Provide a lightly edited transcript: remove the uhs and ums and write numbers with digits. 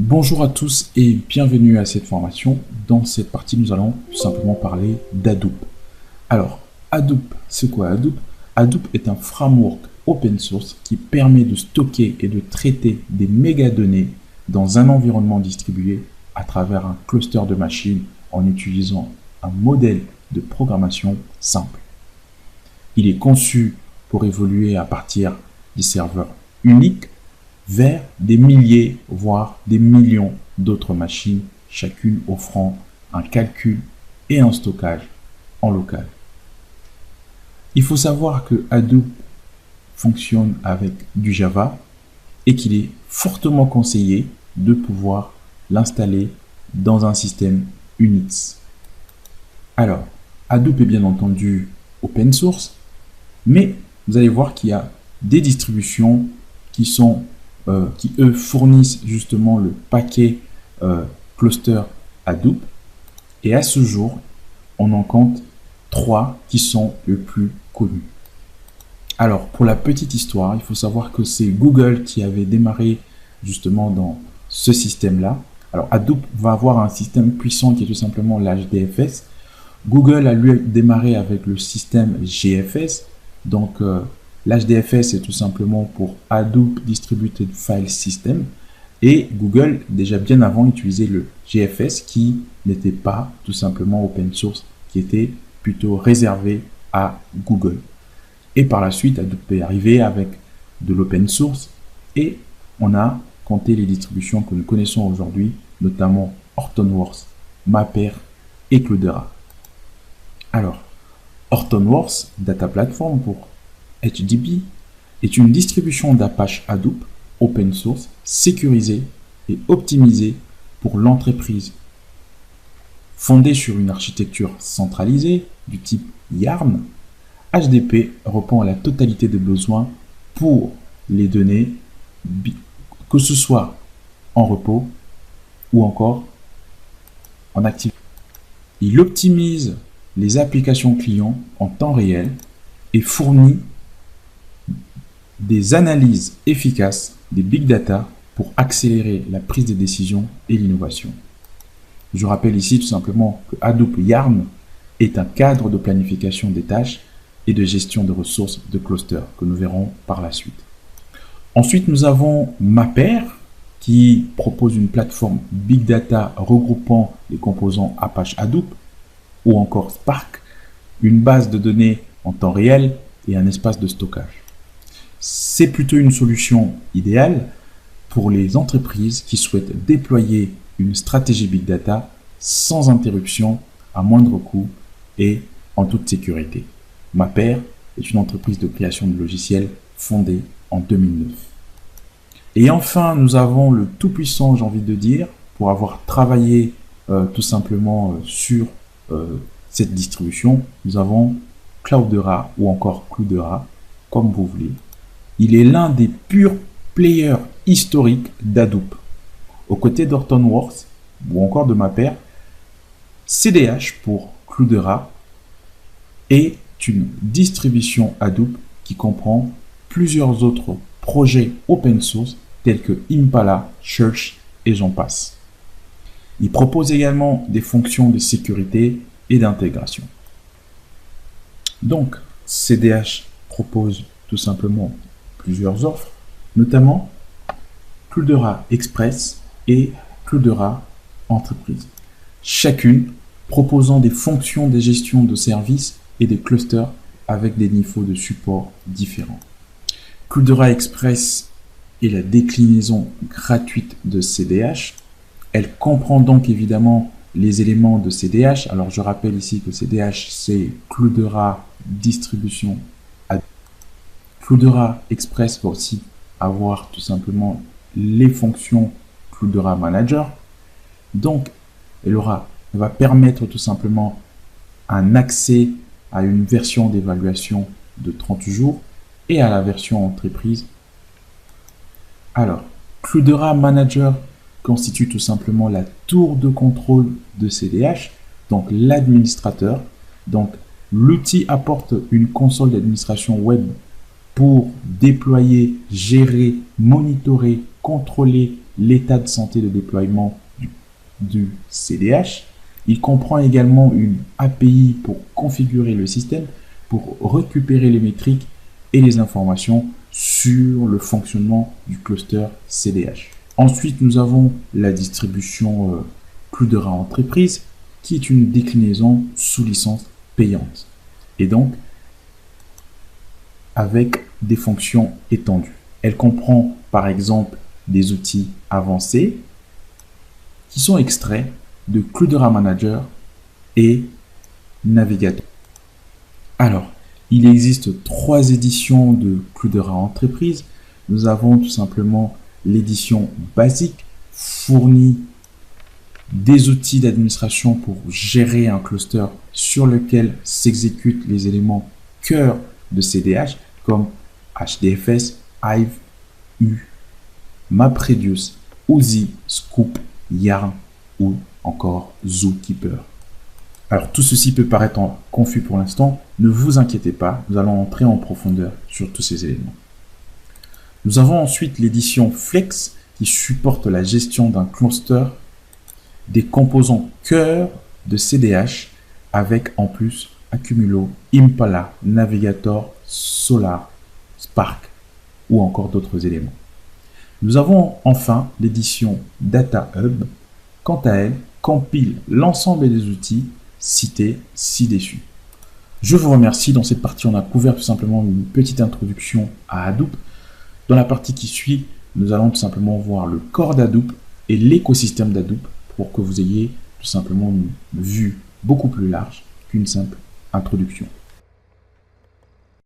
Bonjour à tous et bienvenue à cette formation. Dans cette partie, nous allons tout simplement parler d'Hadoop. Alors, Hadoop, c'est quoi Hadoop? Hadoop est un framework open source qui permet de stocker et de traiter des mégadonnées dans un environnement distribué à travers un cluster de machines en utilisant un modèle de programmation simple. Il est conçu pour évoluer à partir des serveurs uniques vers des milliers, voire des millions d'autres machines, chacune offrant un calcul et un stockage en local. Il faut savoir que Hadoop fonctionne avec du Java et qu'il est fortement conseillé de pouvoir l'installer dans un système Unix. Alors, Hadoop est bien entendu open source, mais vous allez voir qu'il y a des distributions qui eux fournissent justement le paquet cluster Hadoop. Et à ce jour, on en compte 3 qui sont les plus connus. Alors, pour la petite histoire, il faut savoir que c'est Google qui avait démarré justement dans ce système-là. Alors, Hadoop va avoir un système puissant qui est tout simplement l'HDFS. Google a lui démarré avec le système GFS. Donc, l'HDFS est tout simplement pour Hadoop Distributed File System. Et Google, déjà bien avant, utilisait le GFS qui n'était pas tout simplement open source, qui était plutôt réservé à Google. Et par la suite, Hadoop est arrivé avec de l'open source et on a compté les distributions que nous connaissons aujourd'hui, notamment Hortonworks, Mapr et Cloudera. Alors, Hortonworks, Data Platform pour HDB, est une distribution d'Apache Hadoop open source, sécurisée et optimisée pour l'entreprise. Fondée sur une architecture centralisée du type YARN, HDP répond à la totalité des besoins pour les données, que ce soit en repos ou encore en activité. Il optimise les applications clients en temps réel et fournit des analyses efficaces des big data pour accélérer la prise de décision et l'innovation. Je rappelle ici tout simplement que Hadoop YARN est un cadre de planification des tâches et de gestion de ressources de cluster que nous verrons par la suite. Ensuite, nous avons Mapr qui propose une plateforme big data regroupant les composants Apache Hadoop ou encore Spark, une base de données en temps réel et un espace de stockage. C'est plutôt une solution idéale pour les entreprises qui souhaitent déployer une stratégie big data sans interruption, à moindre coût et en toute sécurité. Mapr est une entreprise de création de logiciels fondée en 2009. Et enfin, nous avons le tout-puissant, j'ai envie de dire, pour avoir travaillé tout simplement sur cette distribution, nous avons Cloudera ou encore Cloudera, comme vous voulez. Il est l'un des purs players historiques d'Hadoop. Aux côtés d'Hortonworks ou encore de Mapr, CDH pour Cloudera est une distribution Hadoop qui comprend plusieurs autres projets open source tels que Impala, Church et j'en passe. Il propose également des fonctions de sécurité et d'intégration. Donc, CDH propose tout simplement plusieurs offres, notamment Cloudera Express et Cloudera Entreprise, chacune proposant des fonctions de gestion de services et des clusters avec des niveaux de support différents. Cloudera Express est la déclinaison gratuite de CDH. Elle comprend donc évidemment les éléments de CDH. Alors je rappelle ici que CDH c'est Cloudera Distribution. Cloudera Express va aussi avoir tout simplement les fonctions Cloudera Manager. Donc, elle va permettre tout simplement un accès à une version d'évaluation de 30 jours et à la version entreprise. Alors, Cloudera Manager constitue tout simplement la tour de contrôle de CDH, donc l'administrateur. Donc, l'outil apporte une console d'administration web pour déployer, gérer, monitorer, contrôler l'état de santé de déploiement du CDH. Il comprend également une API pour configurer le système, pour récupérer les métriques et les informations sur le fonctionnement du cluster CDH. Ensuite, nous avons la distribution Cloudera Entreprise, qui est une déclinaison sous licence payante. Et donc, avec des fonctions étendues. Elle comprend par exemple des outils avancés qui sont extraits de Cloudera Manager et Navigator. Alors, il existe 3 éditions de Cloudera Entreprise. Nous avons tout simplement l'édition basique, fournit des outils d'administration pour gérer un cluster sur lequel s'exécutent les éléments cœur de CDH comme HDFS, Hive, U, MapReduce, OSI, Scoop, Yarn ou encore Zookeeper. Alors tout ceci peut paraître confus pour l'instant, ne vous inquiétez pas, nous allons entrer en profondeur sur tous ces éléments. Nous avons ensuite l'édition Flex qui supporte la gestion d'un cluster des composants cœur de CDH avec en plus Accumulo, Impala, Navigator, Solar, Spark ou encore d'autres éléments. Nous avons enfin l'édition Data Hub. Quant à elle, compile l'ensemble des outils cités ci-dessus. Je vous remercie. Dans cette partie, on a couvert tout simplement une petite introduction à Hadoop. Dans la partie qui suit, nous allons tout simplement voir le corps d'Hadoop et l'écosystème d'Hadoop pour que vous ayez tout simplement une vue beaucoup plus large qu'une simple introduction.